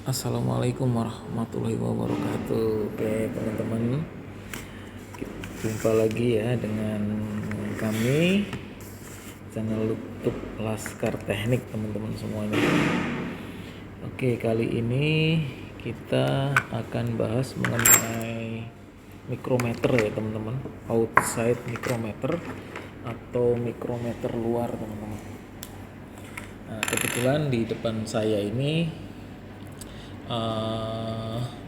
Assalamualaikum warahmatullahi wabarakatuh. Oke teman-teman, jumpa lagi ya dengan kami channel YouTube Laskar Teknik teman-teman semuanya. Oke, kali ini kita akan bahas mengenai mikrometer ya teman-teman, outside mikrometer atau mikrometer luar teman-teman. Nah, kebetulan di depan saya ini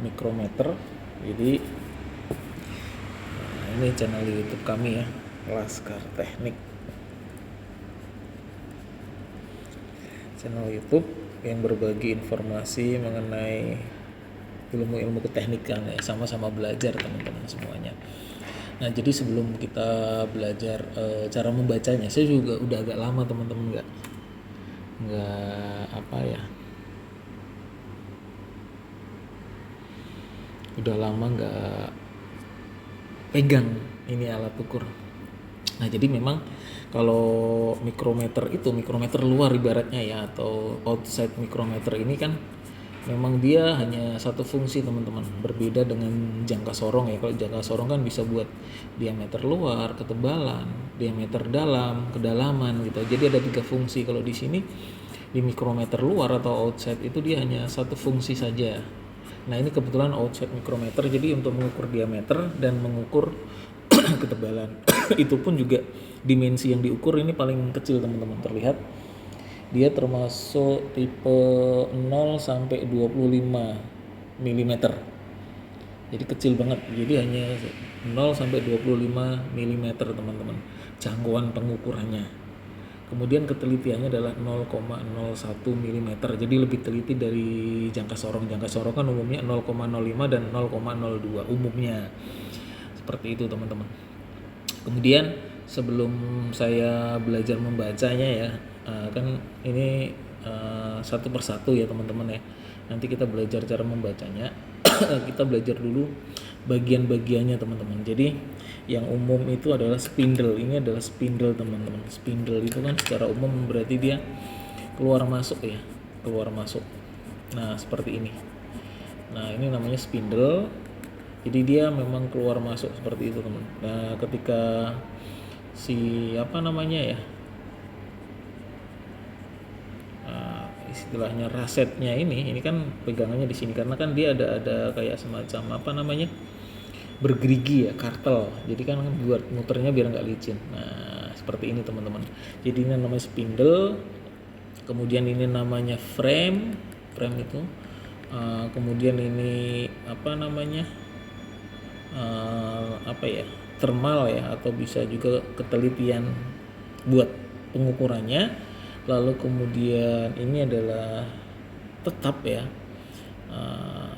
mikrometer. Jadi ini channel YouTube kami ya, Laskar Teknik, channel YouTube yang berbagi informasi mengenai ilmu-ilmu keteknikan ya, sama-sama belajar teman-teman semuanya. Nah, jadi sebelum kita belajar cara membacanya, saya juga udah agak lama teman-teman nggak apa ya, udah lama nggak pegang ini alat ukur. Nah, jadi memang kalau mikrometer itu mikrometer luar ibaratnya ya, atau outside mikrometer ini kan memang dia hanya satu fungsi teman-teman, berbeda dengan jangka sorong ya. Kalau jangka sorong kan bisa buat diameter luar, ketebalan, diameter dalam, kedalaman gitu. Jadi ada 3 fungsi. Kalau di sini di mikrometer luar atau outside itu dia hanya satu fungsi saja. Nah, ini kebetulan outside mikrometer, jadi untuk mengukur diameter dan mengukur ketebalan. Itu pun juga dimensi yang diukur ini paling kecil teman-teman, terlihat dia termasuk tipe 0 sampai 25 mm. Jadi kecil banget. Jadi hanya 0 sampai 25 mm teman-teman jangkauan pengukurannya. Kemudian ketelitiannya adalah 0,01 mm. Jadi lebih teliti dari jangka sorong. Jangka sorong kan umumnya 0,05 dan 0,02 umumnya. Seperti itu teman-teman. Kemudian sebelum saya belajar membacanya ya, kan ini satu persatu ya teman-teman ya. Nanti kita belajar cara membacanya. Kita belajar dulu bagian-bagiannya teman-teman. Jadi yang umum itu adalah spindle. Ini adalah spindle teman-teman. Spindle itu kan secara umum berarti dia keluar masuk ya, keluar masuk. Nah, seperti ini. Nah, ini namanya spindle. Jadi dia memang keluar masuk seperti itu teman. Nah, ketika istilahnya rasetnya ini kan pegangannya di sini, karena kan dia ada kayak semacam bergerigi ya, kartel. Jadi kan buat muternya biar nggak licin. Nah, seperti ini teman-teman. Jadi ini namanya spindle. Kemudian ini namanya frame itu. Kemudian ini thermal ya, atau bisa juga ketelitian buat pengukurannya. Lalu kemudian ini adalah tetap ya,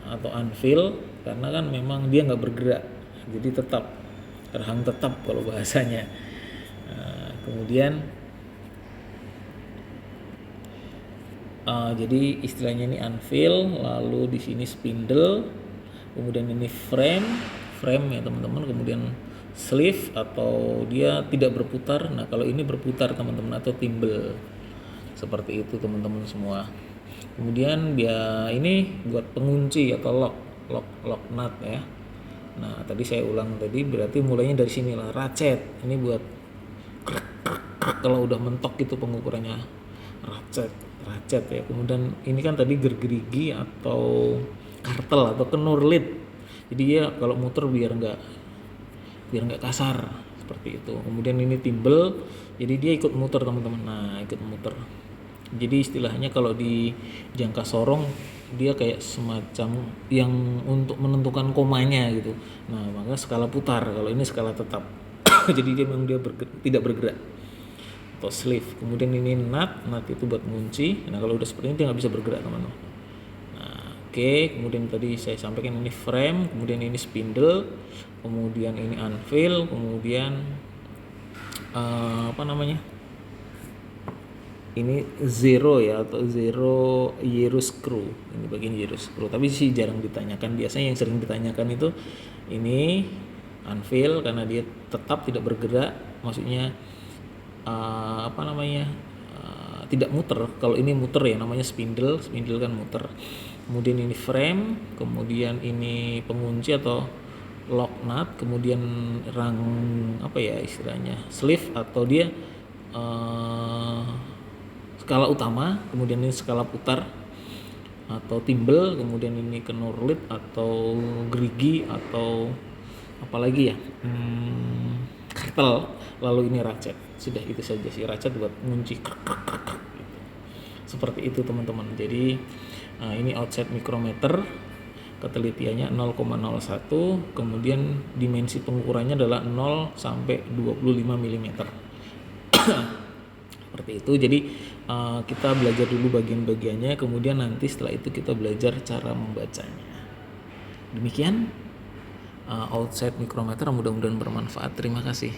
atau anvil, karena kan memang dia nggak bergerak, jadi tetap, terhang tetap kalau bahasanya. Kemudian jadi istilahnya ini anvil, lalu di sini spindle, kemudian ini frame ya teman-teman, kemudian sleeve atau dia tidak berputar. Nah, kalau ini berputar teman-teman, atau timbel. Seperti itu teman-teman semua. Kemudian dia ini buat pengunci atau lock nut ya. Nah, tadi saya ulang tadi, berarti mulainya dari sini lah, ratchet. Ini buat kalau udah mentok itu pengukurannya, ratchet ya. Kemudian ini kan tadi gergerigi atau kartel atau kenurlit. Jadi ya kalau muter biar nggak kasar seperti itu. Kemudian ini timbel, jadi dia ikut muter teman-teman. Nah, ikut muter. Jadi istilahnya kalau di jangka sorong dia kayak semacam yang untuk menentukan komanya gitu. Nah, maka skala putar. Kalau ini skala tetap. Jadi dia memang tidak bergerak. Atau sleeve. Kemudian ini nut itu buat ngunci. Nah, kalau udah seperti ini dia nggak bisa bergerak teman-teman. Nah, oke. Kemudian tadi saya sampaikan ini frame, kemudian ini spindle, kemudian ini anvil, kemudian ini zero ya, atau zero gyro screw. Ini bagian gyro screw, tapi sih jarang ditanyakan. Biasanya yang sering ditanyakan itu ini anvil, karena dia tetap tidak bergerak, maksudnya tidak muter. Kalau ini muter ya, namanya spindle kan muter. Kemudian ini frame, kemudian ini pengunci atau lock nut, kemudian rang apa ya istilahnya, sleeve atau dia skala utama, kemudian ini skala putar atau timbel, kemudian ini kenur lid atau gerigi atau apalagi ya, kartel, lalu ini ratchet. Sudah itu saja sih, ratchet buat ngunci gitu. Seperti itu teman-teman. Jadi ini outside micrometer, ketelitiannya 0,01, kemudian dimensi pengukurannya adalah 0 sampai 25 mm. Seperti itu. Jadi kita belajar dulu bagian-bagiannya, kemudian nanti setelah itu kita belajar cara membacanya. Demikian outside micrometer, mudah-mudahan bermanfaat. Terima kasih.